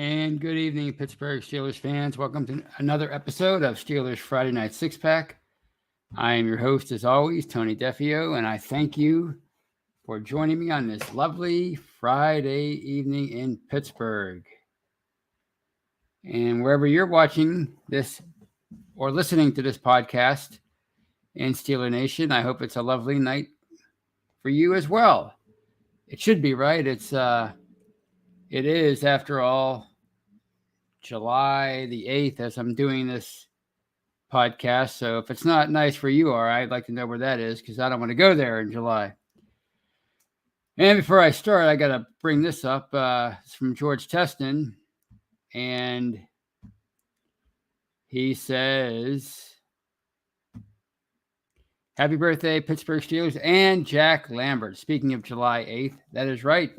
And good evening, Pittsburgh Steelers fans. Welcome to another episode of Steelers Friday Night Six Pack. I am your host, as always, Tony Defio, and I thank you for joining me on this lovely Friday evening in Pittsburgh. And wherever you're watching this or listening to this podcast in Steeler Nation, I hope it's a lovely night for you as well. It should be, right? It is, after all, July the 8th as I'm doing this podcast. So if it's not nice for you, I'd like to know where that is because I don't want to go there in July. And before I start, I got to bring this up. It's from George Teston. And he says, happy birthday, Pittsburgh Steelers and Jack Lambert. Speaking of July 8th, that is right.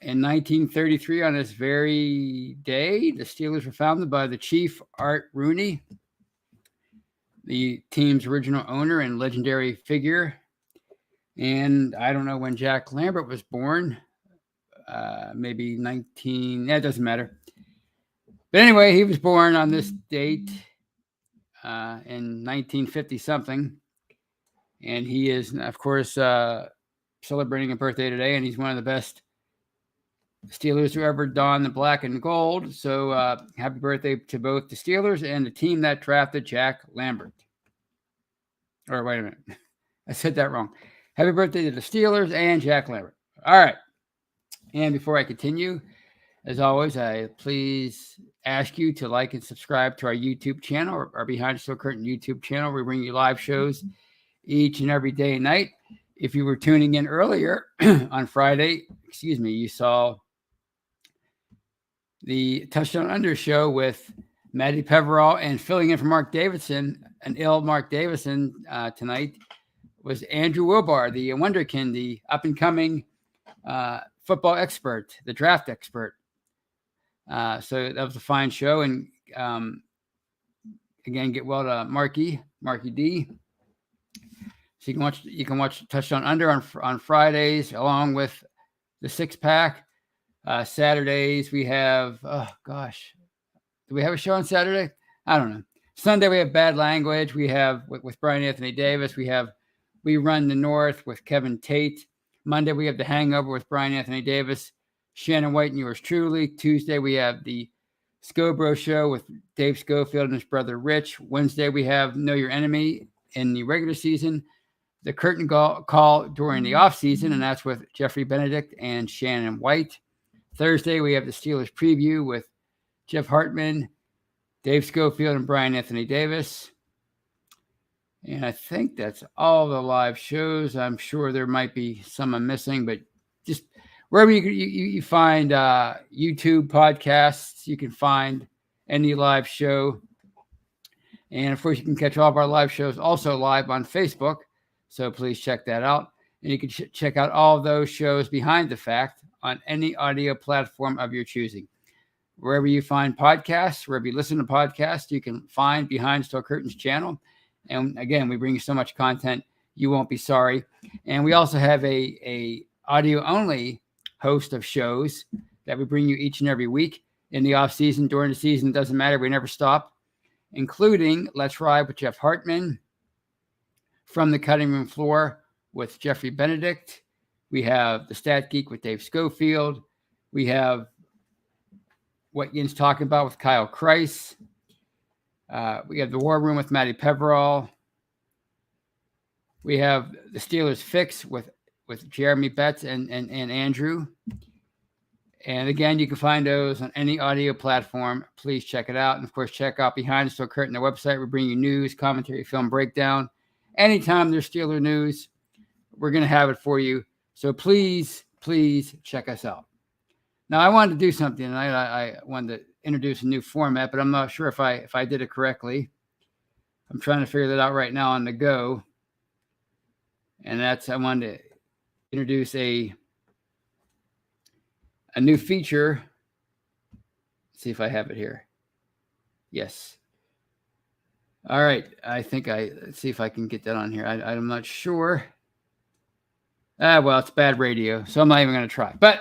In 1933, on this very day, the Steelers were founded by the Chief Art Rooney, the team's original owner and legendary figure. And I don't know when Jack Lambert was born, maybe it doesn't matter. But anyway, he was born on this date in 1950-something. And he is, of course, celebrating a birthday today, and he's one of the best Steelers who ever donned the black and gold. So happy birthday to both the Steelers and the team that drafted Jack Lambert. Or wait a minute. I said that wrong. Happy birthday to the Steelers and Jack Lambert. All right. And before I continue, as always, I please ask you to like and subscribe to our YouTube channel, our Behind the Steel Curtain YouTube channel. We bring you live shows each and every day and night. If you were tuning in earlier on Friday, you saw the Touchdown Under show with Matty Peverall, and filling in for Mark Davidson, an ill Mark Davidson tonight, was Andrew Wilbar, the wonderkin, the up-and-coming football expert, the draft expert. So that was a fine show, and again, get well to Marky D. So you can watch Touchdown Under on Fridays along with the six pack. Saturdays we have do we have a show on Saturday? I don't know. Sunday we have Bad Language. We have with Brian Anthony Davis. We Run the North with Kevin Tate. Monday we have The Hangover with Brian Anthony Davis, Shannon White, and yours truly. Tuesday we have the Scobro Show with Dave Schofield and his brother Rich. Wednesday we have Know Your Enemy in the regular season. The curtain call during the offseason, and that's with Jeffrey Benedict and Shannon White. Thursday, we have the Steelers preview with Jeff Hartman, Dave Schofield, and Brian Anthony Davis. And I think that's all the live shows. I'm sure there might be some I'm missing, but just wherever you find YouTube podcasts, you can find any live show. And, of course, you can catch all of our live shows also live on Facebook. So please check that out. And you can check out all of those shows behind the fact on any audio platform of your choosing. Wherever you find podcasts, wherever you listen to podcasts, you can find Behind Steel Curtains channel. And again, we bring you so much content, you won't be sorry. And we also have a audio-only host of shows that we bring you each and every week in the off season, during the season. It doesn't matter. We never stop, including Let's Ride with Jeff Hartman, From the Cutting Room Floor with Jeffrey Benedict. We have the Stat Geek with Dave Schofield. We have What Yin's Talking About with Kyle Kreis. We have the War Room with Matty Peverall. We have the Steelers Fix with Jeremy Betts and Andrew. And again, you can find those on any audio platform. Please check it out. And of course, check out Behind the Steel Curtain, the website. We bring you news, commentary, film breakdown. Anytime there's Steeler news, we're going to have it for you. So please check us out. Now, I wanted to do something tonight. I wanted to introduce a new format, but I'm not sure if I did it correctly. I'm trying to figure that out right now on the go. And I wanted to introduce a new feature. Let's see if I have it here. Yes. All right. Let's see if I can get that on here. I'm not sure. Well, it's bad radio, so I'm not even going to try. But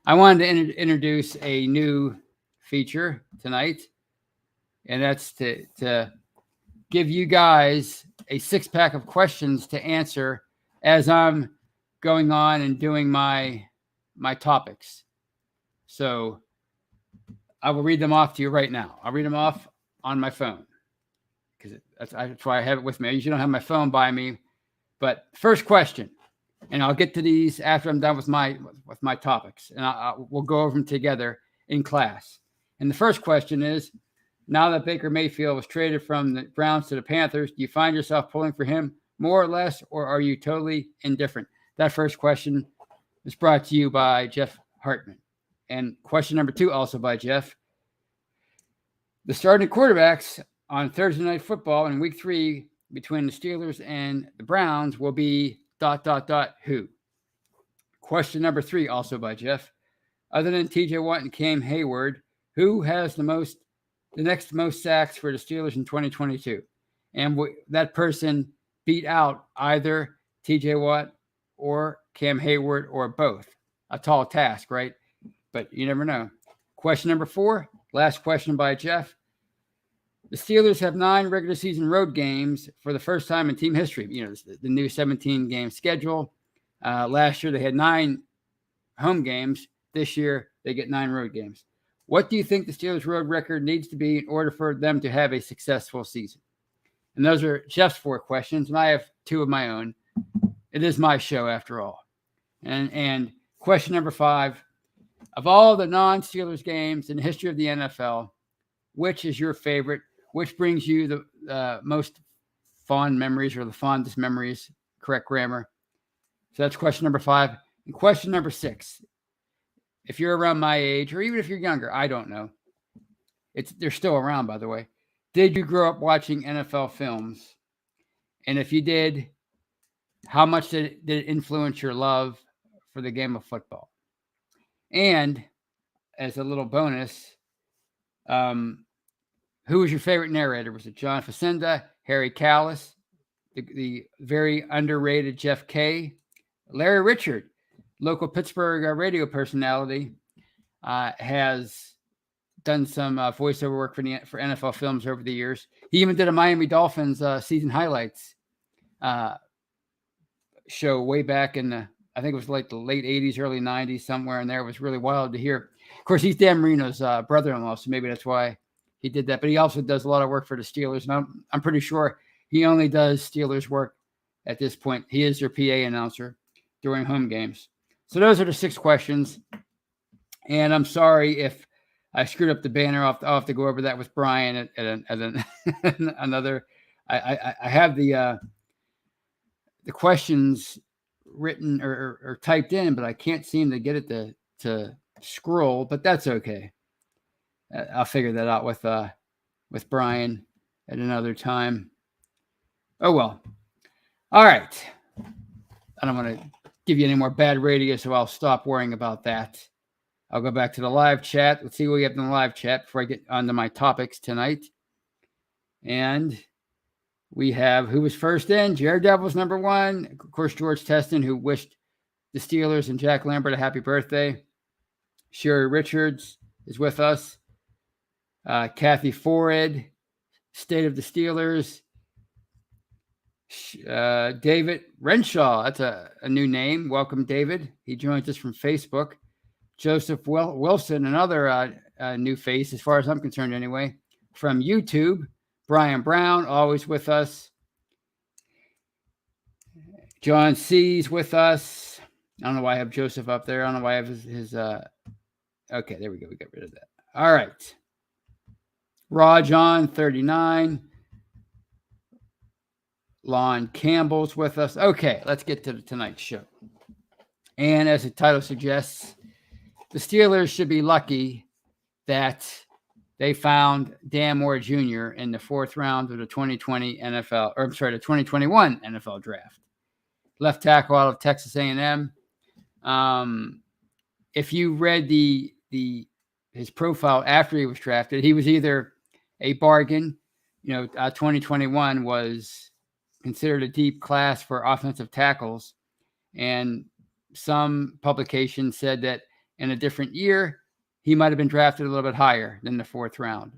I wanted to introduce a new feature tonight, and that's to give you guys a 6-pack of questions to answer as I'm going on and doing my topics. So I will read them off to you right now. I'll read them off on my phone because that's why I have it with me. I usually don't have my phone by me. But first question, and I'll get to these after I'm done with my topics, and we'll go over them together in class. And the first question is, now that Baker Mayfield was traded from the Browns to the Panthers, do you find yourself pulling for him more or less, or are you totally indifferent? That first question is brought to you by Jeff Hartman. And question number 2, also by Jeff. The starting quarterbacks on Thursday Night Football in Week 3 between the Steelers and the Browns will be ... who? Question number 3, also by Jeff. Other than TJ Watt and Cam Hayward, who has the next most sacks for the Steelers in 2022? And that person beat out either TJ Watt or Cam Hayward or both. A tall task, right? But you never know. Question number 4, last question by Jeff. The Steelers have 9 regular season road games for the first time in team history. You know, the new 17-game schedule. Last year, they had 9 home games. This year, they get 9 road games. What do you think the Steelers' road record needs to be in order for them to have a successful season? And those are Jeff's 4 questions, and I have 2 of my own. It is my show, after all. And question number 5, of all the non-Steelers games in the history of the NFL, which is your favorite? Which brings you the most fond memories, or the fondest memories? Correct grammar. So that's question number 5. And question number 6, if you're around my age, or even if you're younger, I don't know. They're still around, by the way. Did you grow up watching NFL films? And if you did, how much did it influence your love for the game of football? And as a little bonus, who was your favorite narrator? Was it John Facenda, Harry Callis, the very underrated Jeff Kay, Larry Richard, local Pittsburgh radio personality, has done some voiceover work for NFL films over the years. He even did a Miami Dolphins season highlights show way back in I think it was like the late 80s, early 90s, somewhere in there. It was really wild to hear. Of course, he's Dan Marino's brother-in-law, so maybe that's why he did that. But he also does a lot of work for the Steelers, and I'm pretty sure he only does Steelers work at this point. He is their PA announcer during home games. So those are the 6 questions. And I'm sorry if I screwed up the banner. I'll have to go over that with Brian at another. I have the questions written or typed in, but I can't seem to get it to scroll. But that's okay. I'll figure that out with Brian at another time. Oh well. All right. I don't want to give you any more bad radio, so I'll stop worrying about that. I'll go back to the live chat. Let's see what we have in the live chat before I get onto my topics tonight. And we have who was first in. Jared Devils number 1. Of course, George Teston, who wished the Steelers and Jack Lambert a happy birthday. Sherry Richards is with us. Kathy Forred, State of the Steelers. David Renshaw, that's a new name. Welcome, David. He joins us from Facebook. Joseph Wilson, another new face, as far as I'm concerned anyway, from YouTube. Brian Brown, always with us. John C's with us. I don't know why I have Joseph up there. I don't know why I have his okay, there we go. We got rid of that. All right. Raw John 39. Lon Campbell's with us. Okay, let's get to tonight's show. And as the title suggests, the Steelers should be lucky that they found Dan Moore Jr. in the 4th round of the 2021 NFL draft. Left tackle out of Texas A&M. If you read his profile after he was drafted, he was either a bargain. 2021 was considered a deep class for offensive tackles, and some publications said that in a different year, he might have been drafted a little bit higher than the 4th round.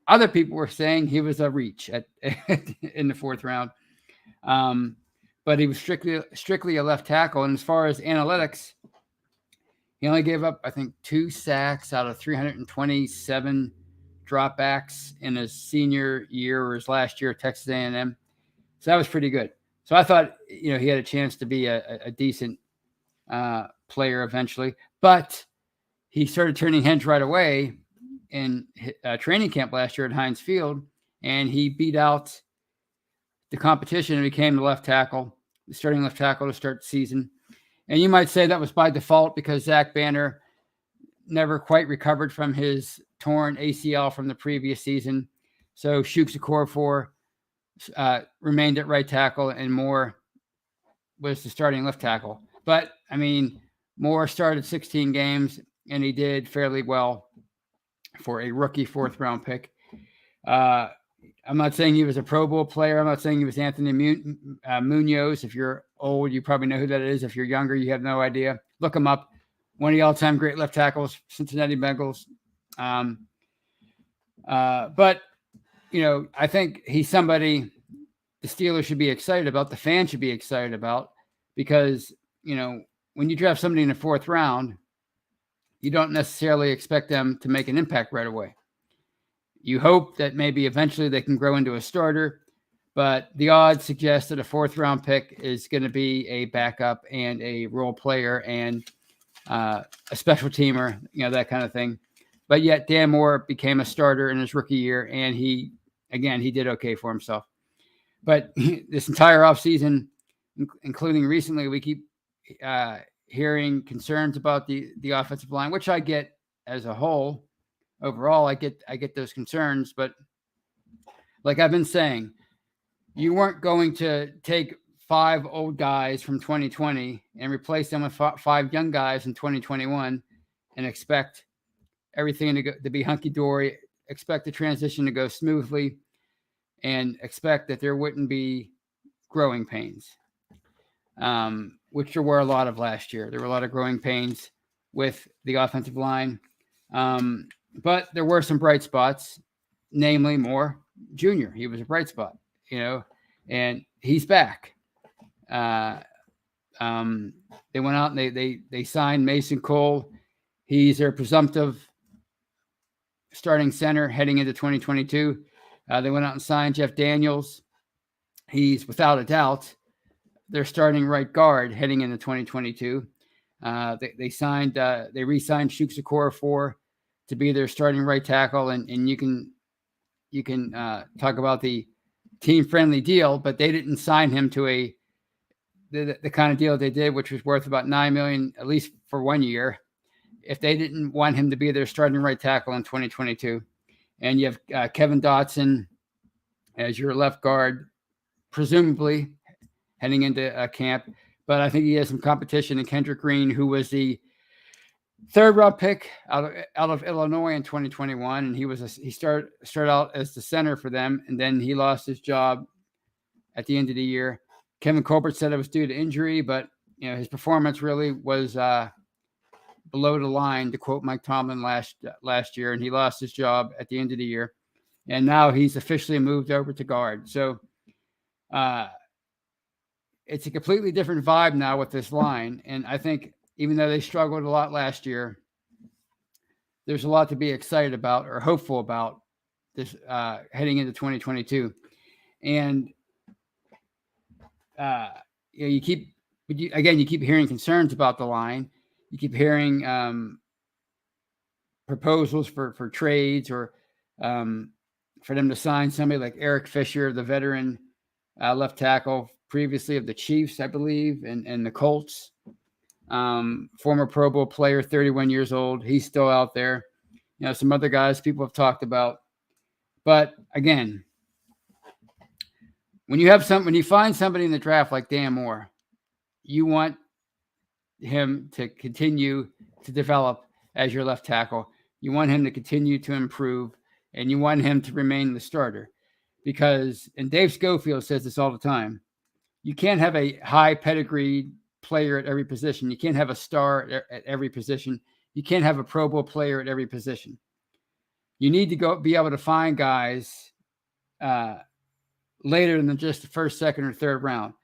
Other people were saying he was a reach in the 4th round. But he was strictly a left tackle. And as far as analytics, he only gave up, I think, 2 sacks out of 327 dropbacks in his senior year or his last year at Texas A&M. So that was pretty good. So I thought, he had a chance to be a decent player eventually. But he started turning heads right away in training camp last year at Heinz Field, and he beat out the competition and became the left tackle, the starting left tackle to start the season. And you might say that was by default because Zach Banner never quite recovered from his torn ACL from the previous season. So Shukes Okorafor remained at right tackle and Moore was the starting left tackle. But, I mean, Moore started 16 games and he did fairly well for a rookie 4th round pick. I'm not saying he was a Pro Bowl player. I'm not saying he was Anthony Munoz. If you're old, you probably know who that is. If you're younger, you have no idea. Look him up. One of the all-time great left tackles, Cincinnati Bengals. But, I think he's somebody the Steelers should be excited about. The fans should be excited about because, when you draft somebody in the 4th round, you don't necessarily expect them to make an impact right away. You hope that maybe eventually they can grow into a starter, but the odds suggest that a 4th round pick is going to be a backup and a role player and a special teamer, that kind of thing. But yet Dan Moore became a starter in his rookie year, and he did okay for himself. But this entire offseason, including recently, we keep hearing concerns about the offensive line, which I get as a whole. Overall, I get those concerns, but like I've been saying, you weren't going to take 5 old guys from 2020 and replace them with 5 young guys in 2021 and expect everything to be hunky-dory, expect the transition to go smoothly, and expect that there wouldn't be growing pains, which there were a lot of last year. There were a lot of growing pains with the offensive line. But there were some bright spots, namely Moore Jr. He was a bright spot, and he's back. They went out and they signed Mason Cole. He's their presumptive starting center heading into 2022. They went out and signed Jeff Daniels. He's without a doubt their starting right guard heading into 2022. They re-signed Shukes Okorafor to be their starting right tackle, and you can talk about the team-friendly deal, but they didn't sign him to the kind of deal they did, which was worth about $9 million, at least for 1 year, if they didn't want him to be their starting right tackle in 2022. And you have Kevin Dotson as your left guard, presumably heading into camp, but I think he has some competition in Kendrick Green, who was the 3rd round pick out of Illinois in 2021, and he started out as the center for them, and then he lost his job at the end of the year. Kevin Colbert said it was due to injury, but his performance really was below the line, to quote Mike Tomlin last year, and he lost his job at the end of the year, and now he's officially moved over to guard. So it's a completely different vibe now with this line, and I think even though they struggled a lot last year, there's a lot to be excited about or hopeful about this heading into 2022. And you keep hearing concerns about the line. You keep hearing proposals for trades or for them to sign somebody like Eric Fisher, the veteran left tackle previously of the Chiefs, I believe, and the Colts. Former Pro Bowl player, 31 years old. He's still out there. Some other guys people have talked about. But again, when you find somebody in the draft like Dan Moore, you want him to continue to develop as your left tackle. You want him to continue to improve, and you want him to remain the starter. Because, and Dave Schofield says this all the time, you can't have a high pedigree player at every position. You can't have a star at every position. You can't have a Pro Bowl player at every position. You need to be able to find guys later than just the first, second, or third round.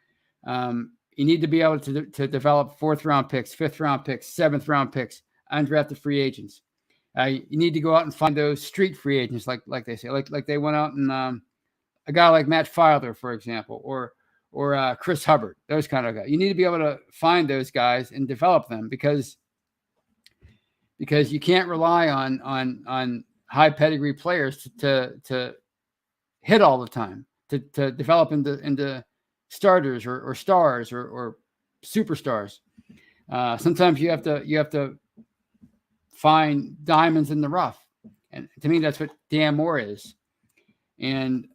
You need to be able to develop 4th round picks, 5th round picks, 7th round picks, undrafted free agents. You need to go out and find those street free agents, like they say, like they went out and a guy like Matt Filer, for example, or Chris Hubbard, those kind of guys. You need to be able to find those guys and develop them because you can't rely on high pedigree players to hit all the time, to develop into starters or stars or superstars. Sometimes you have to find diamonds in the rough, and to me, that's what Dan Moore is. And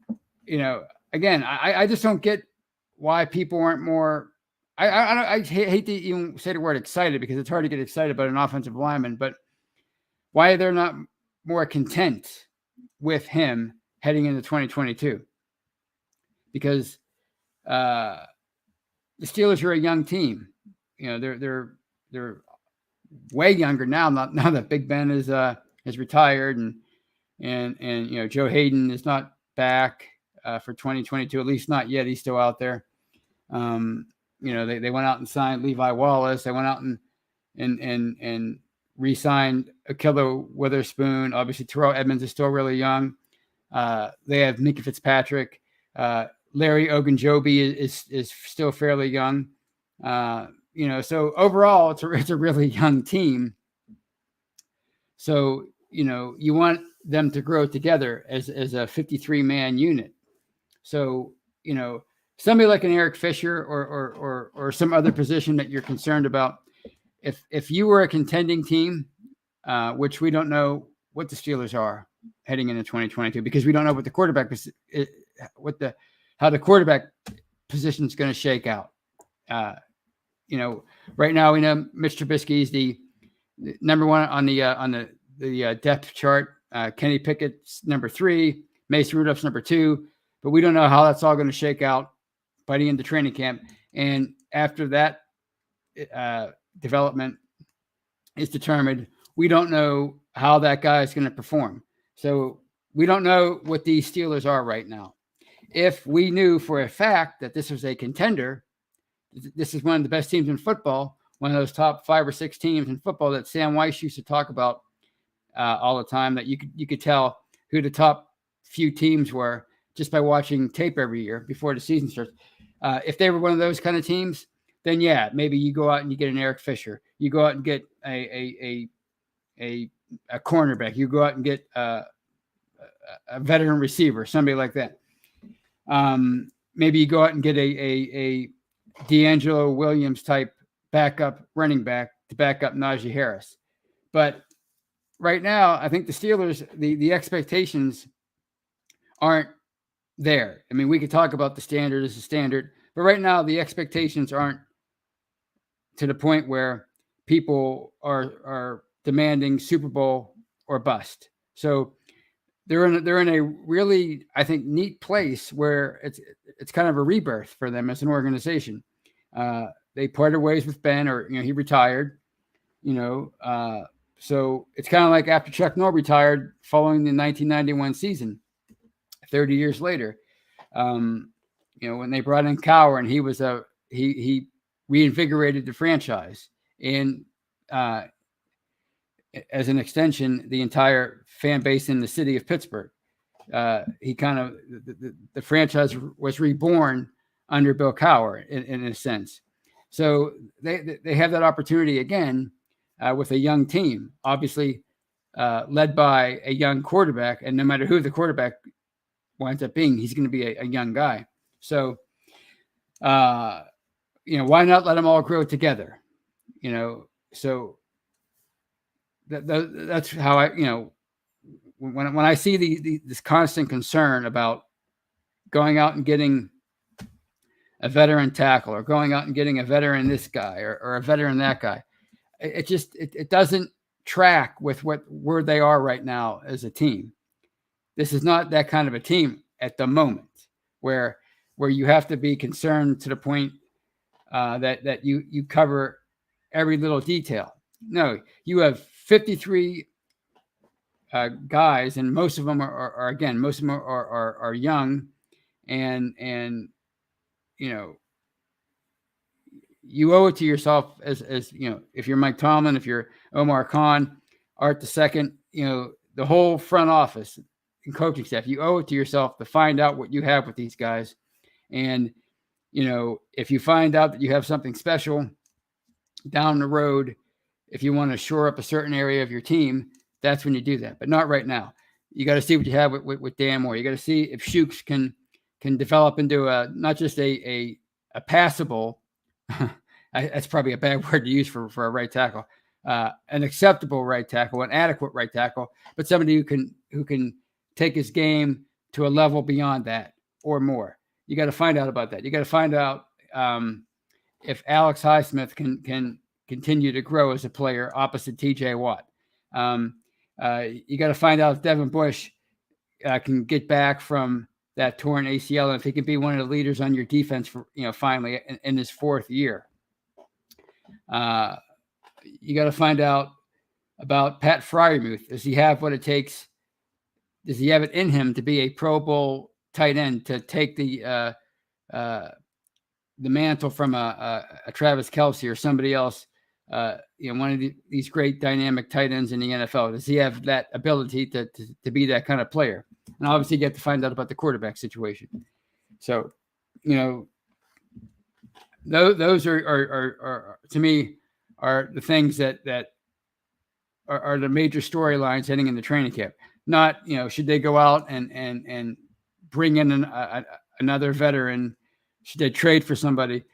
again, I just don't get why people aren't more. I hate to even say the word excited because it's hard to get excited about an offensive lineman, but why they're not more content with him heading into 2022? Because the Steelers are a young team. They're way younger now. Now that Big Ben is retired and Joe Hayden is not back for 2022, at least not yet. He's still out there. They went out and signed Levi Wallace. They went out and re-signed Akilla Witherspoon. Obviously, Terrell Edmonds is still really young. They have Minka Fitzpatrick. Larry Ogunjobi is still fairly young. So overall, it's a really young team. So, you want them to grow together as a 53-man unit. So, somebody like an Eric Fisher or some other position that you're concerned about, if you were a contending team, which we don't know what the Steelers are heading into 2022 because we don't know what the quarterback how the quarterback position is going to shake out. Right now we know Mitch Trubisky is the number one on the depth chart. Kenny Pickett's number 3, Mason Rudolph's number 2, but we don't know how that's all going to shake out by the end of training camp. And after that development is determined, we don't know how that guy is going to perform. So we don't know what these Steelers are right now. If we knew for a fact that this was a contender, this is one of the best teams in football, one of those top 5 or 6 teams in football that Sam Weiss used to talk about all the time, that you could tell who the top few teams were just by watching tape every year before the season starts. If they were one of those kind of teams, then yeah, maybe you go out and you get an Eric Fisher. You go out and get a cornerback. You go out and get a veteran receiver, somebody like that. Maybe you go out and get a D'Angelo Williams type backup running back to back up Najee Harris. But right now, I think the Steelers, the expectations aren't there. I mean, we could talk about the standard as a standard, but right now the expectations aren't to the point where people are demanding Super Bowl or bust. So they're in a really, I think, neat place where it's kind of a rebirth for them as an organization. They parted ways with Ben, or he retired. So it's kind of like after Chuck Noll retired following the 1991 season, 30 years later. When they brought in Cowher, and he reinvigorated the franchise, and as an extension, the entire fan base in the city of Pittsburgh. He kind of the franchise was reborn under Bill Cowher in a sense. So they have that opportunity again with a young team, obviously led by a young quarterback, and no matter who the quarterback winds up being, he's going to be a young guy. So, why not let them all grow together? So that's how when I see this constant concern about going out and getting a veteran tackle, or going out and getting a veteran this guy or a veteran that guy, it doesn't track with where they are right now as a team. This is not that kind of a team at the moment where you have to be concerned to the point that you cover every little detail. No, you have 53 guys, and most of them are again, most of them are young, and you know, you owe it to yourself as you know, if you're Mike Tomlin, if you're Omar Khan, Art the Second, you know, the whole front office and coaching staff, you owe it to yourself to find out what you have with these guys. And, you know, if you find out that you have something special down the road, if you want to shore up a certain area of your team, that's when you do that, but not right now. You got to see what you have with Dan Moore. You got to see if Shooks can develop into not just a passable, that's probably a bad word to use for a right tackle, an acceptable right tackle, an adequate right tackle, but somebody who can take his game to a level beyond that or more. You got to find out about that. You got to find out if Alex Highsmith can continue to grow as a player opposite T.J. Watt. You got to find out if Devin Bush can get back from that torn ACL, and if he can be one of the leaders on your defense for, you know, finally in his fourth year. You got to find out about Pat Freiermuth. Does he have what it takes? Does he have it in him to be a Pro Bowl tight end, to take the mantle from a Travis Kelce or somebody else? You know, one of these great dynamic tight ends in the NFL. Does he have that ability to be that kind of player? And obviously, you get to find out about the quarterback situation. So, you know, those are to me are the things that are the major storylines heading into training camp. Not, you know, should they go out and bring in another veteran? Should they trade for somebody?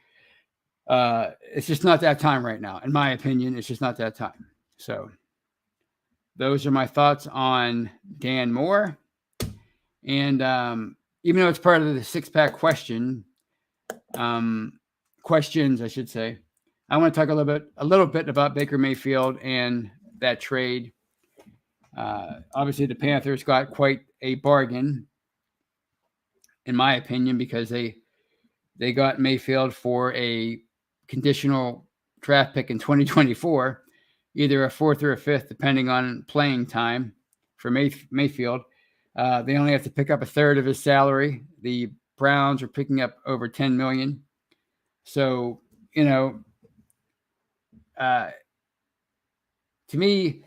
It's just not that time right now. In my opinion, it's just not that time. So those are my thoughts on Dan Moore. And even though it's part of the six-pack questions, I should say, I want to talk a little bit about Baker Mayfield and that trade. Obviously, the Panthers got quite a bargain, in my opinion, because they got Mayfield for a conditional draft pick in 2024, either a fourth or a fifth, depending on playing time for Mayfield. They only have to pick up a third of his salary. The Browns are picking up over $10 million. So, you know, to me,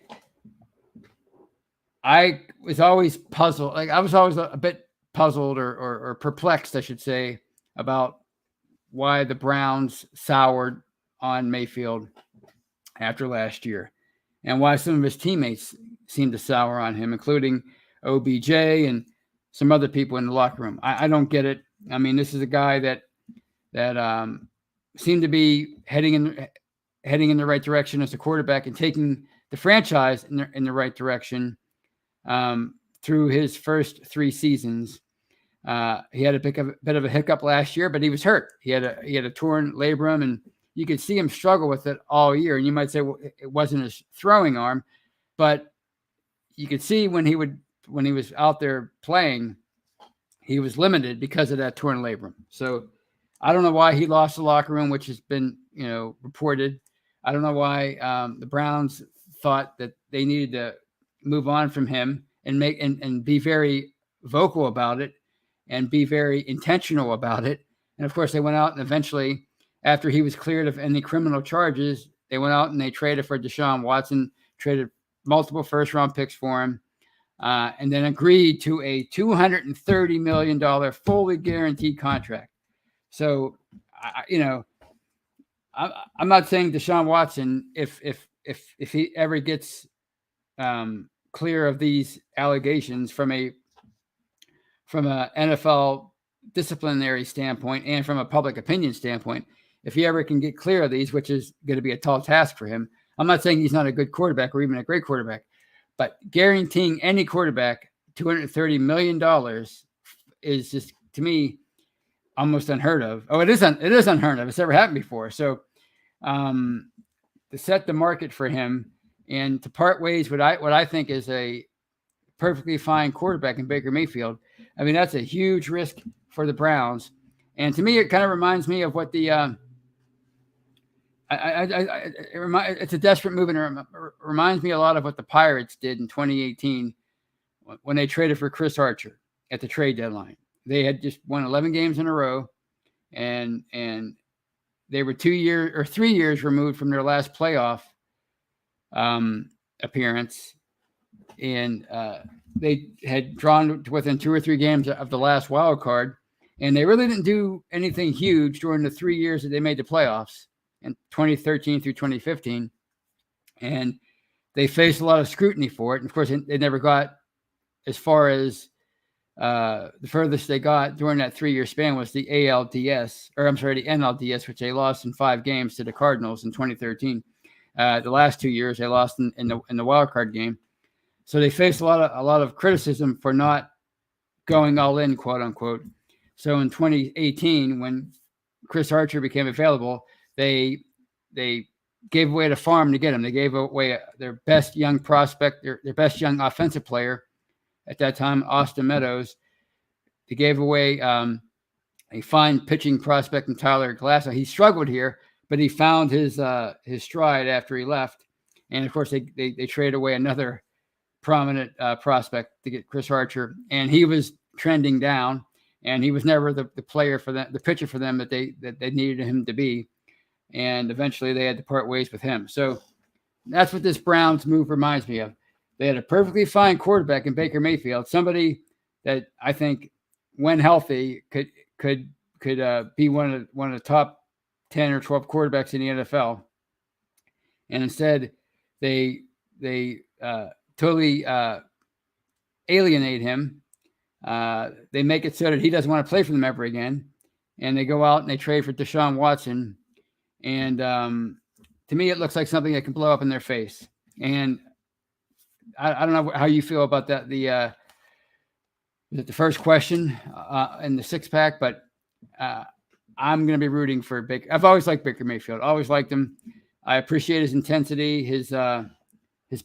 I was always puzzled. Like, I was always a bit puzzled or perplexed, I should say, about why the Browns soured on Mayfield after last year, and why some of his teammates seemed to sour on him, including OBJ and some other people in the locker room. I don't get it. I mean, this is a guy that seemed to be heading in the right direction as a quarterback and taking the franchise in the right direction through his first 3 seasons. He had a bit of a hiccup last year, but he was hurt. He had a torn labrum, and you could see him struggle with it all year. And you might say, well, it wasn't his throwing arm, but you could see when he was out there playing, he was limited because of that torn labrum. So I don't know why he lost the locker room, which has been, you know, reported. I don't know why the Browns thought that they needed to move on from him and make and be very vocal about it and be very intentional about it. And of course, they went out and eventually, after he was cleared of any criminal charges, they went out and they traded for Deshaun Watson, traded multiple first-round picks for him, and then agreed to a $230 million fully guaranteed contract. So, you know, I'm not saying Deshaun Watson, if he ever gets clear of these allegations from an NFL disciplinary standpoint and from a public opinion standpoint, if he ever can get clear of these, which is going to be a tall task for him. I'm not saying he's not a good quarterback or even a great quarterback, but guaranteeing any quarterback $230 million is just, to me, almost unheard of. Oh, it is unheard of. It's never happened before. So to set the market for him and to part ways with what I think is a perfectly fine quarterback in Baker Mayfield, I mean, that's a huge risk for the Browns. And to me, it kind of reminds me of what the It's a desperate move, and it reminds me a lot of what the Pirates did in 2018 when they traded for Chris Archer at the trade deadline. They had just won 11 games in a row, and they were 3 years removed from their last playoff appearance, and they had drawn to within 2 or 3 games of the last wild card, and they really didn't do anything huge during the 3 years that they made the playoffs in 2013 through 2015, and they faced a lot of scrutiny for it. And of course, they never got as far as the furthest they got during that 3-year span was the NLDS, which they lost in 5 games to the Cardinals in 2013. The last 2 years they lost in the wild card game, so they faced a lot of criticism for not going all in, quote unquote. So in 2018, when Chris Archer became available, they gave away the farm to get him. They gave away their best young prospect, their best young offensive player at that time, Austin Meadows. They gave away a fine pitching prospect in Tyler Glass. He struggled here, but he found his stride after he left. And of course, they traded away another prominent prospect to get Chris Archer, and he was trending down, and he was never the player for them, the pitcher for them that they needed him to be. And eventually they had to part ways with him. So that's what this Browns move reminds me of. They had a perfectly fine quarterback in Baker Mayfield, somebody that I think, when healthy, could be one of the top 10 or 12 quarterbacks in the NFL. And instead, they totally alienate him. They make it so that he doesn't want to play for them ever again. And they go out and they trade for Deshaun Watson. And to me, it looks like something that can blow up in their face. And I don't know how you feel about that. The first question in the 6-pack, but I'm going to be rooting for Baker. I've always liked Baker Mayfield. Always liked him. I appreciate his intensity, his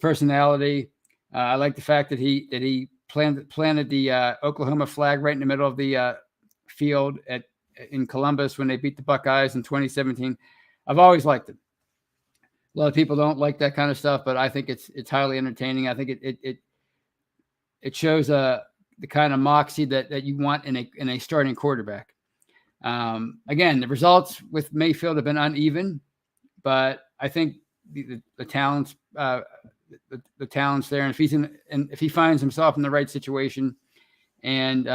personality. I like the fact that he planted the Oklahoma flag right in the middle of the field in Columbus when they beat the Buckeyes in 2017. I've always liked him. A lot of people don't like that kind of stuff, but I think it's highly entertaining. I think it shows the kind of moxie that you want in a starting quarterback. Again, the results with Mayfield have been uneven, but I think the talents the talents there, and if he finds himself in the right situation, and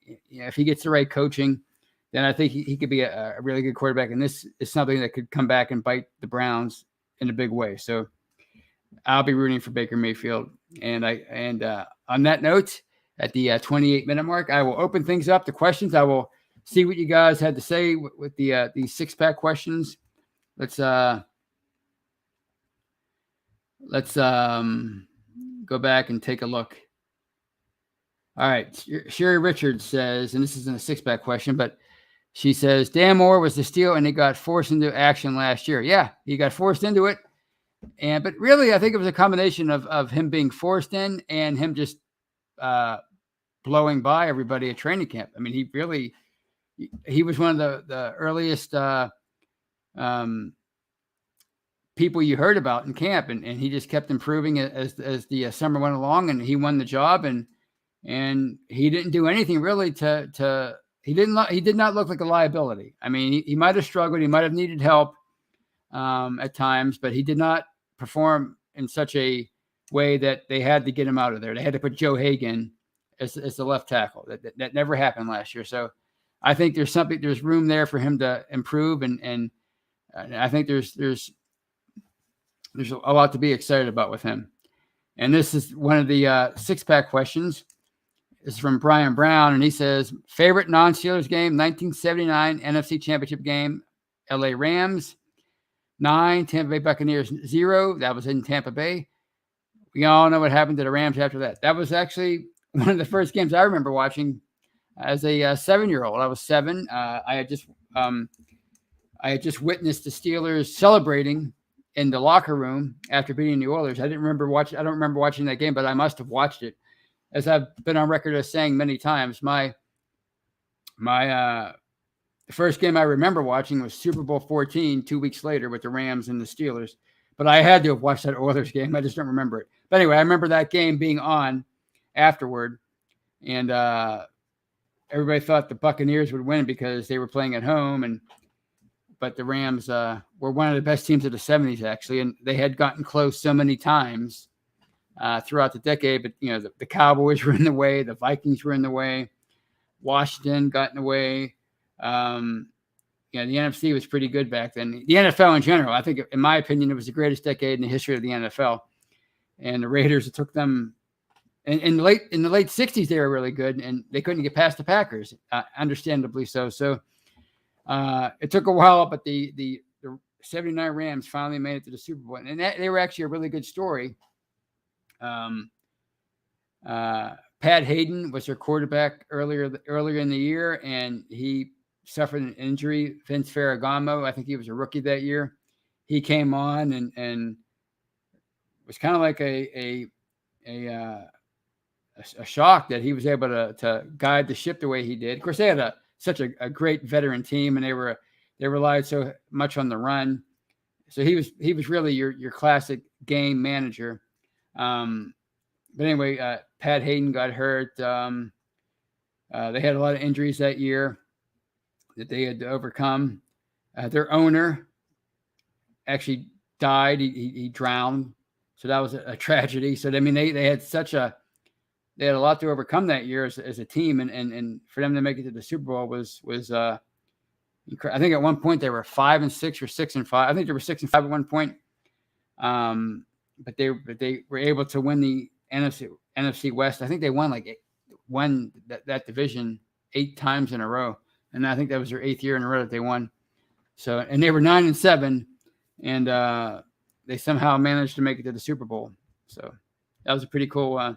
if he gets the right coaching, then I think he could be a really good quarterback. And this is something that could come back and bite the Browns in a big way. So I'll be rooting for Baker Mayfield. And on that note, at the 28-minute mark, I will open things up to questions. I will see what you guys had to say with the 6-pack questions. Let's go back and take a look. All right. Sherry Richards says, and this isn't a 6-pack question, but she says, Dan Moore was the steal and he got forced into action last year. Yeah, he got forced into it. But really, I think it was a combination of him being forced in and him just blowing by everybody at training camp. I mean, he was one of the earliest people you heard about in camp, and he just kept improving as the summer went along, and he won the job, and he didn't do anything really he did not look like a liability. I mean, he might have struggled, he might have needed help at times, but he did not perform in such a way that they had to get him out of there. They had to put Joe Hagan as the left tackle. That never happened last year. So I think there's room there for him to improve, and I think there's a lot to be excited about with him. And this is one of the 6-pack questions. This is from Brian Brown, and he says, favorite non-Steelers game, 1979 NFC Championship game, LA Rams, 9, Tampa Bay Buccaneers, 0. That was in Tampa Bay. We all know what happened to the Rams after that. That was actually one of the first games I remember watching as a 7-year-old. I was 7. I had just witnessed the Steelers celebrating in the locker room after beating the Oilers. I don't remember watching that game, but I must have watched it. As I've been on record as saying many times, the The first game I remember watching was Super Bowl 14, 2 weeks later with the Rams and the Steelers. But I had to have watched that Oilers game. I just don't remember it. But anyway, I remember that game being on afterward. And everybody thought the Buccaneers would win because they were playing at home. But the Rams were one of the best teams of the 70s, actually. And they had gotten close so many times throughout the decade. But, the Cowboys were in the way. The Vikings were in the way. Washington got in the way. The NFC was pretty good back then. The NFL in general, I think, in my opinion, it was the greatest decade in the history of the NFL. And the Raiders, it took them in the late 60s, they were really good, and they couldn't get past the Packers, understandably so. So it took a while, but the 79 Rams finally made it to the Super Bowl, and they were actually a really good story. Pat Hayden was their quarterback earlier in the year, and he suffered an injury. Vince Ferragamo, I think he was a rookie that year. He came on and was kind of like a shock that he was able to guide the ship the way he did. Of course, they had such a great veteran team, and they relied so much on the run. So he was really your classic game manager. But anyway, Pat Hayden got hurt. They had a lot of injuries that year that they had to overcome. Their owner actually died. He drowned. So that was a tragedy. So, I mean, they had they had a lot to overcome that year as a team. And for them to make it to the Super Bowl was I think at one point they were 5-6 or 6-5. I think they were 6-5 at one point. But they were able to win the NFC West. I think they won that division 8 times in a row, and I think that was their 8th year in a row that they won. So, and they were 9-7, and they somehow managed to make it to the Super Bowl. So that was a pretty cool.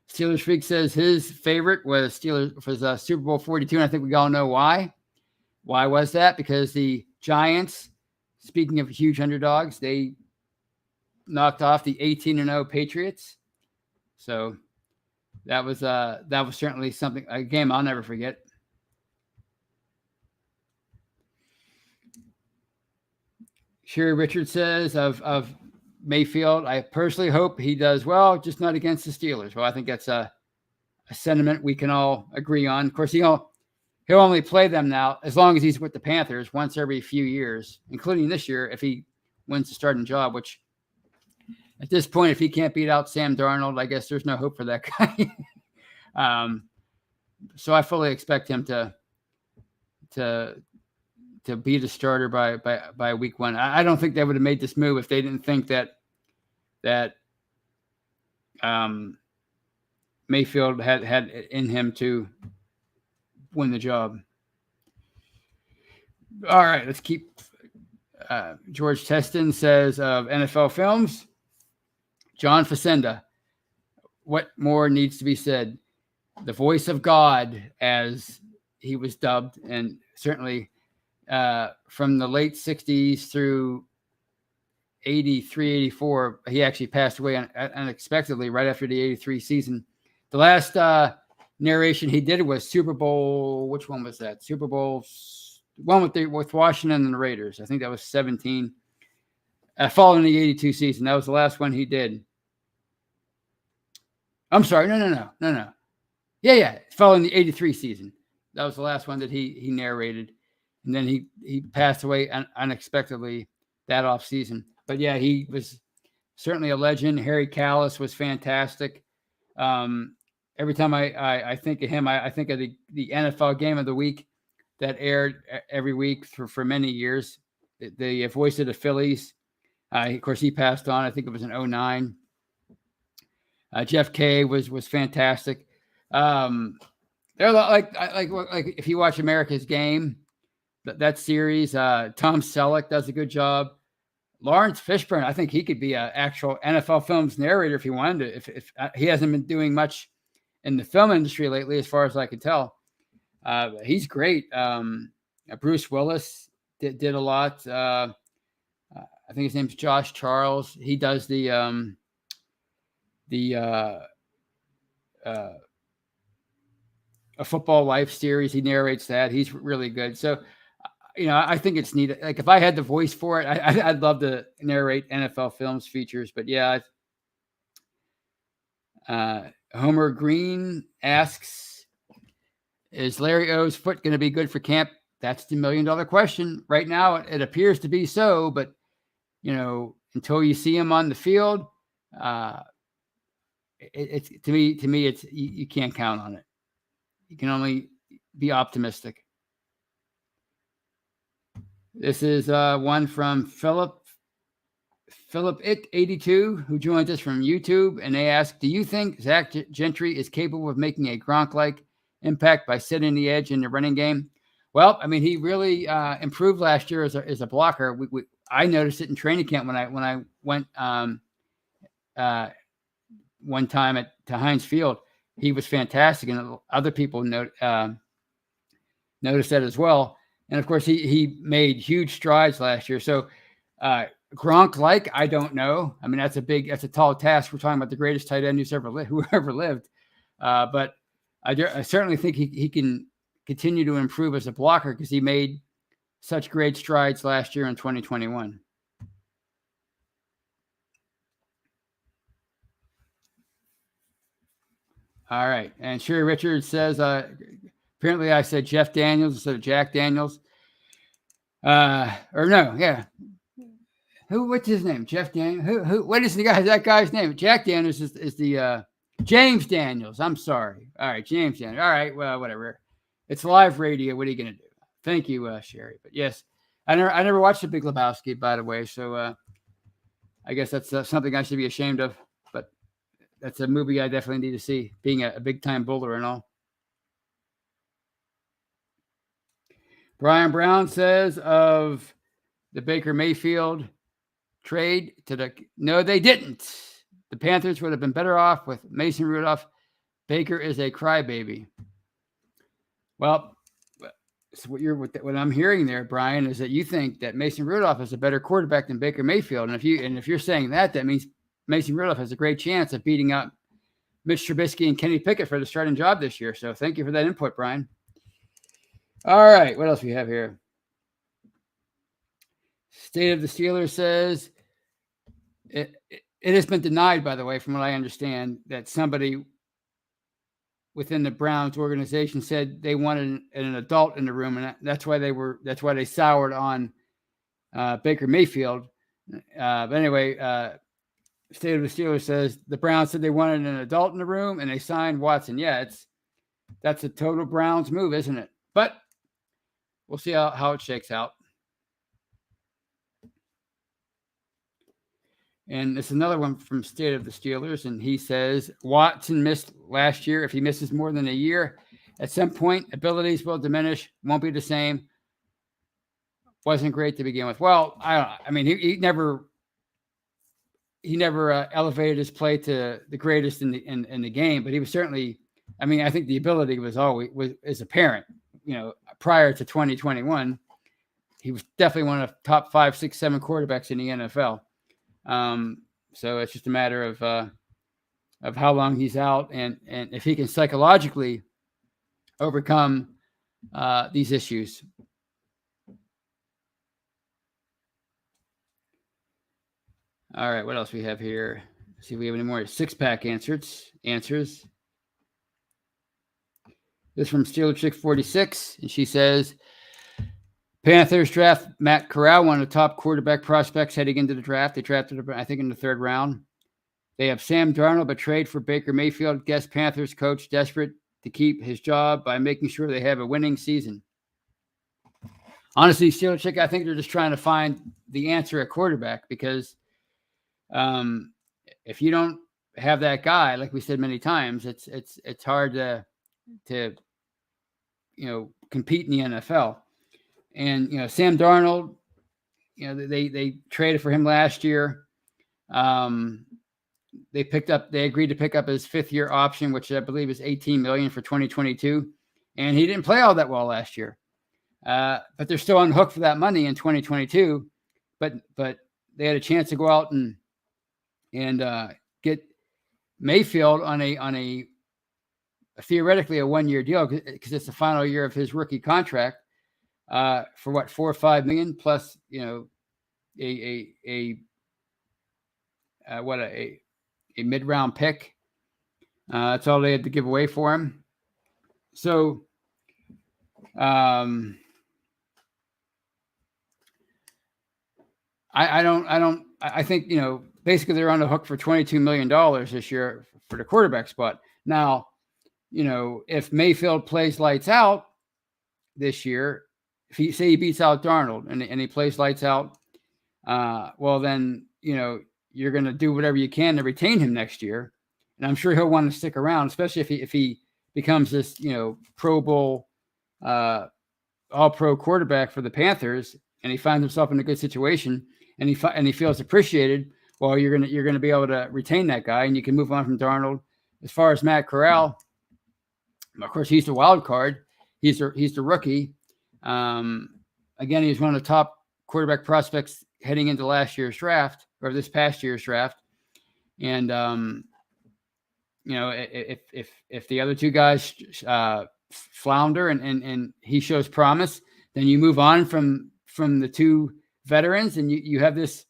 Steelers Freak says his favorite was Super Bowl 42, and I think we all know why. Why was that? Because the Giants, speaking of huge underdogs, they knocked off the 18-0 Patriots. So that was certainly a game I'll never forget. Sherry Richards says of Mayfield, I personally hope he does well, just not against the Steelers. Well, I think that's a sentiment we can all agree on. Of course, he'll only play them now as long as he's with the Panthers once every few years, including this year if he wins the starting job, which at this point, if he can't beat out Sam Darnold, I guess there's no hope for that guy. So I fully expect him to be the starter by week 1. I don't think they would have made this move if they didn't think that Mayfield had it in him to win the job. All right, let's keep. George Teston says of NFL films, John Facenda, what more needs to be said? The voice of God, as he was dubbed, and certainly from the late 60s through 83, 84, he actually passed away unexpectedly right after the 83 season. The last narration he did was Super Bowl. Which one was that? Super Bowl one with Washington and the Raiders. I think that was 17. Following the 82 season. That was the last one he did. I'm sorry. No. Yeah. Following the 83 season. That was the last one that he narrated. And then he passed away unexpectedly that off season. But yeah, he was certainly a legend. Harry Callis was fantastic. Every time I think of him, I think of the NFL game of the week that aired every week for many years. The voice of the Phillies. Of course, he passed on. I think it was in 2009. Jeff Kay was fantastic. They're like if you watch America's Game, that series, Tom Selleck does a good job. Lawrence Fishburne, I think he could be an actual NFL films narrator if he wanted to. If he hasn't been doing much in the film industry lately, as far as I can tell. He's great. Bruce Willis did a lot. I think his name's Josh Charles. He does the A Football Life series. He narrates that. He's really good. So, I think it's neat. Like if I had the voice for it, I'd love to narrate NFL Films features. But yeah, Homer Green asks, is Larry O's foot going to be good for camp? That's the $1 million question. Right now, it appears to be so, but until you see him on the field, it's to me, it's you can't count on it. You can only be optimistic. This is one from Philip It 82, who joins us from YouTube, and they ask, do you think Zach Gentry is capable of making a Gronk-like impact by setting the edge in the running game? Well, I mean, he really improved last year as a blocker. I noticed it in training camp when I went one time to Heinz Field. He was fantastic, and other people noticed that as well. And of course, he made huge strides last year. So Gronk-like, I don't know. I mean, that's a tall task. We're talking about the greatest tight end who ever lived. But I certainly think he can continue to improve as a blocker because he made such great strides last year in 2021. All right. And Sherry Richards says, apparently I said Jeff Daniels instead of Jack Daniels. Or no, yeah. What's his name? Jeff Daniels. What is that guy's name? Jack Daniels is the James Daniels. I'm sorry. All right, James Daniels. All right, well, whatever. It's live radio. What are you gonna do? Thank you, Sherry. But yes, I never watched The Big Lebowski, by the way. So I guess that's something I should be ashamed of. But that's a movie I definitely need to see, being a big time bowler and all. Brian Brown says of the Baker Mayfield trade no, they didn't. The Panthers would have been better off with Mason Rudolph. Baker is a crybaby. Well, so what I'm hearing there, Brian, is that you think that Mason Rudolph is a better quarterback than Baker Mayfield. And if you're saying that means Mason Rudolph has a great chance of beating out Mitch Trubisky and Kenny Pickett for the starting job this year. So thank you for that input, Brian. All right, what else we have here? State of the Steelers says it has been denied, by the way, from what I understand, that somebody within the Browns organization said they wanted an adult in the room, and that's why they soured on Baker Mayfield. But anyway, State of the Steelers says the Browns said they wanted an adult in the room, and they signed Watson. Yeah, that's a total Browns move, isn't it? But we'll see how it shakes out. And it's another one from State of the Steelers, and he says Watson missed last year. If he misses more than a year, at some point, abilities will diminish, won't be the same. Wasn't great to begin with. Well, I mean, he never elevated his play to the greatest in the game, but he was certainly. I mean, I think the ability is apparent. Prior to 2021, he was definitely one of the top 5, 6, 7 quarterbacks in the NFL. So it's just a matter of how long he's out and if he can psychologically overcome these issues. All right, what else we have here? Let's see if we have any more six-pack answers. This from Steeler Chick 46, and she says Panthers draft Matt Corral, one of the top quarterback prospects heading into the draft. They drafted him, I think, in the 3rd round. They have Sam Darnold, but trade for Baker Mayfield. Guess Panthers coach desperate to keep his job by making sure they have a winning season. Honestly, Steeler Chick, I think they're just trying to find the answer at quarterback because if you don't have that guy, like we said many times, it's hard to compete in the NFL. And Sam Darnold, they traded for him last year. They agreed to pick up his 5th-year option, which I believe is $18 million for 2022, and he didn't play all that well last year. But they're still on the hook for that money in 2022. But they had a chance to go out and get Mayfield on a theoretically a 1-year deal because it's the final year of his rookie contract for what, $4 or $5 million plus, a mid-round pick. That's all they had to give away for him. So, I think, basically they're on the hook for $22 million this year for the quarterback spot. Now, if Mayfield plays lights out this year, if he beats out Darnold and he plays lights out, well, then, you're going to do whatever you can to retain him next year. And I'm sure he'll want to stick around, especially if he becomes this, Pro Bowl, all-pro quarterback for the Panthers, and he finds himself in a good situation, and he feels appreciated. Well, you're gonna be able to retain that guy, and you can move on from Darnold. As far as Matt Corral, of course, he's the wild card. He's the rookie. Again, he's one of the top quarterback prospects heading into last year's draft, or this past year's draft. And if the other two guys flounder and he shows promise, then you move on from the two veterans, and you have this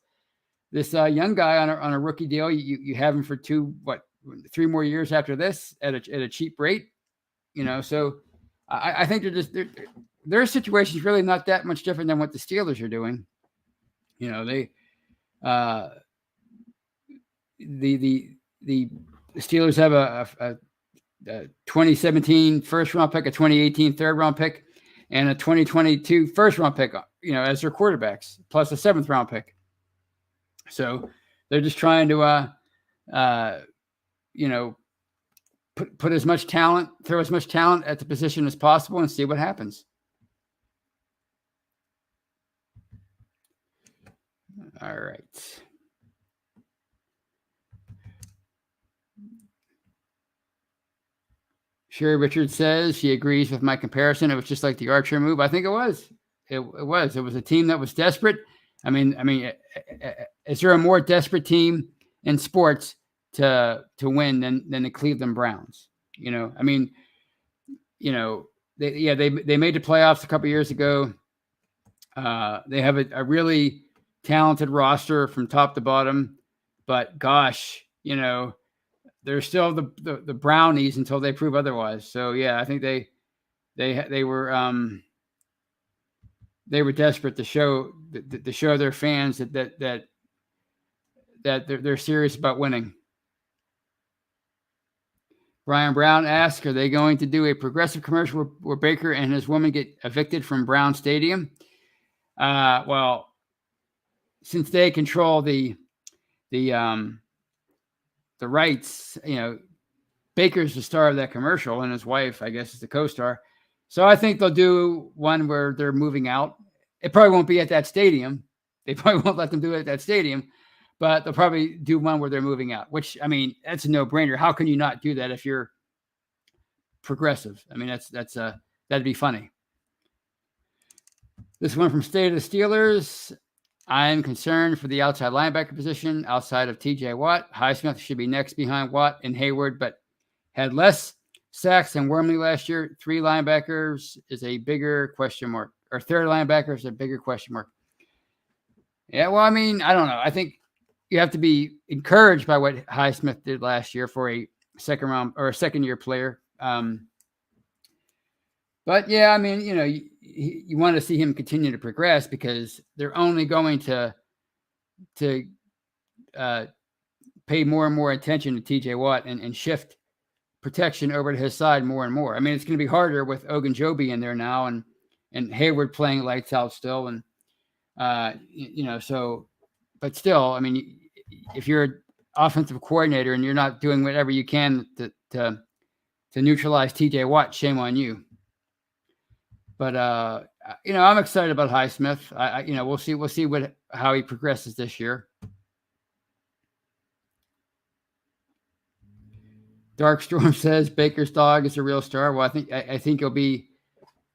young guy on a rookie deal. You have him for 3 more years after this at a cheap rate. So I think their situation's really not that much different than what the Steelers are doing. The Steelers have a 2017 first round pick, a 2018 third round pick, and a 2022 first round pick, as their quarterbacks, plus a 7th round pick. So they're just trying to, put as much talent, throw as much talent at the position as possible and see what happens. All right. Sherry Richards says she agrees with my comparison. It was just like the Archer move. I think it was. It was a team that was desperate. I mean, is there a more desperate team in sports to win than the Cleveland Browns? They made the playoffs a couple years ago. They have a really talented roster from top to bottom, but gosh, they're still the Brownies until they prove otherwise. So yeah, I think they were desperate to show their fans that they're serious about winning. Brian Brown asks, are they going to do a progressive commercial where Baker and his woman get evicted from Brown Stadium? Well, since they control the rights, Baker's the star of that commercial, and his wife, I guess, is the co-star. So I think they'll do one where they're moving out. It probably won't be at that stadium. They probably won't let them do it at that stadium, but they'll probably do one where they're moving out, which, that's a no-brainer. How can you not do that if you're progressive? That'd be funny. This one from State of the Steelers. I'm concerned for the outside linebacker position outside of TJ Watt. Highsmith should be next behind Watt and Hayward, but had less sacks than Wormley last year. 3 linebackers is a bigger question mark, or 3rd linebacker is a bigger question mark. Yeah, well, I don't know. I think you have to be encouraged by what Highsmith did last year for a second round or a second-year player. But yeah, you want to see him continue to progress because they're only going to pay more and more attention to TJ Watt and shift protection over to his side more and more. It's going to be harder with Ogunjobi in there now and Hayward playing lights out still. And, but still, if you're an offensive coordinator and you're not doing whatever you can to neutralize TJ Watt, shame on you. But I'm excited about Highsmith. We'll see how he progresses this year. Darkstorm says Baker's dog is a real star. Well, I think you'll be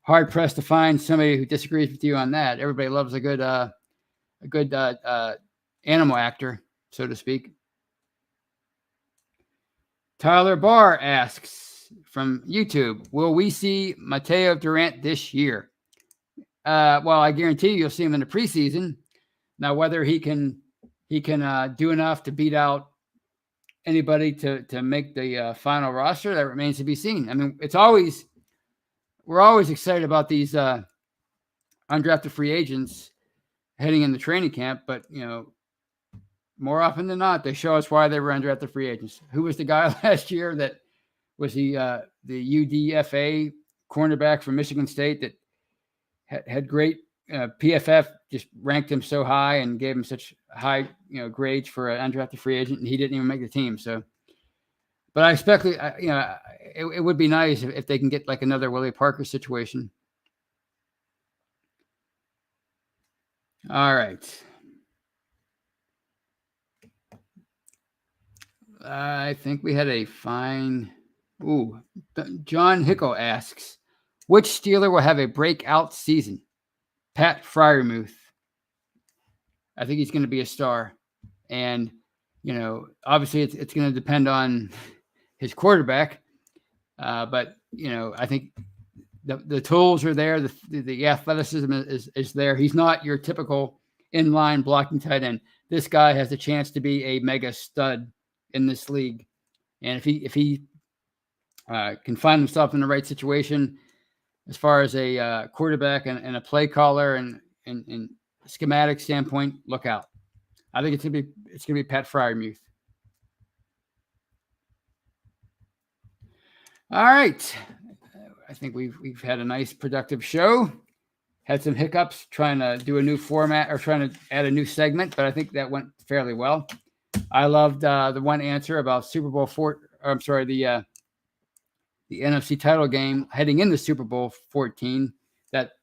hard pressed to find somebody who disagrees with you on that. Everybody loves a good animal actor, so to speak. Tyler Barr asks, from YouTube. Will we see Mateo Durant this year? Well, I guarantee you'll see him in the preseason. Now, whether he can do enough to beat out anybody to make the final roster, that remains to be seen. I mean, we're always excited about these undrafted free agents heading into training camp, but more often than not, they show us why they were undrafted free agents. Who was the guy last year that was the UDFA cornerback from Michigan State that had great PFF just ranked him so high and gave him such high grades for an undrafted free agent, and he didn't even make the team. So, but I expect it would be nice if they can get like another Willie Parker situation. All right. I think we had a fine. Ooh, John Hickle asks, which Steeler will have a breakout season? Pat Freiermuth. I think he's going to be a star. And, obviously it's going to depend on his quarterback. But, I think the tools are there. The athleticism is there. He's not your typical inline blocking tight end. This guy has a chance to be a mega stud in this league. And if he can find himself in the right situation as far as a quarterback and a play caller and schematic standpoint, look out. I think it's gonna be Pat Freiermuth. All right. I think we've had a nice productive show. Had some hiccups trying to do a new format or trying to add a new segment, but I think that went fairly well. I loved the one answer about Super Bowl the NFC title game heading into Super Bowl 14. That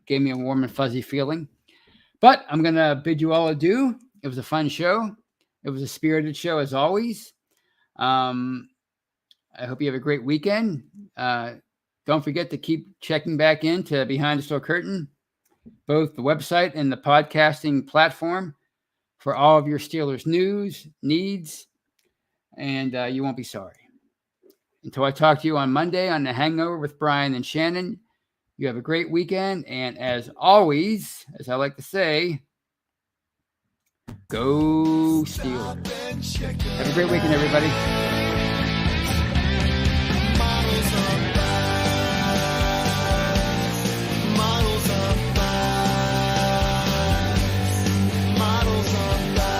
gave me a warm and fuzzy feeling. But I'm going to bid you all adieu. It was a fun show. It was a spirited show as always. I hope you have a great weekend. Don't forget to keep checking back into Behind the Steel Curtain, both the website and the podcasting platform, for all of your Steelers news, needs, and you won't be sorry. Until I talk to you on Monday on The Hangover with Brian and Shannon, you have a great weekend. And as always, as I like to say, go Steelers. Have a great weekend, everybody.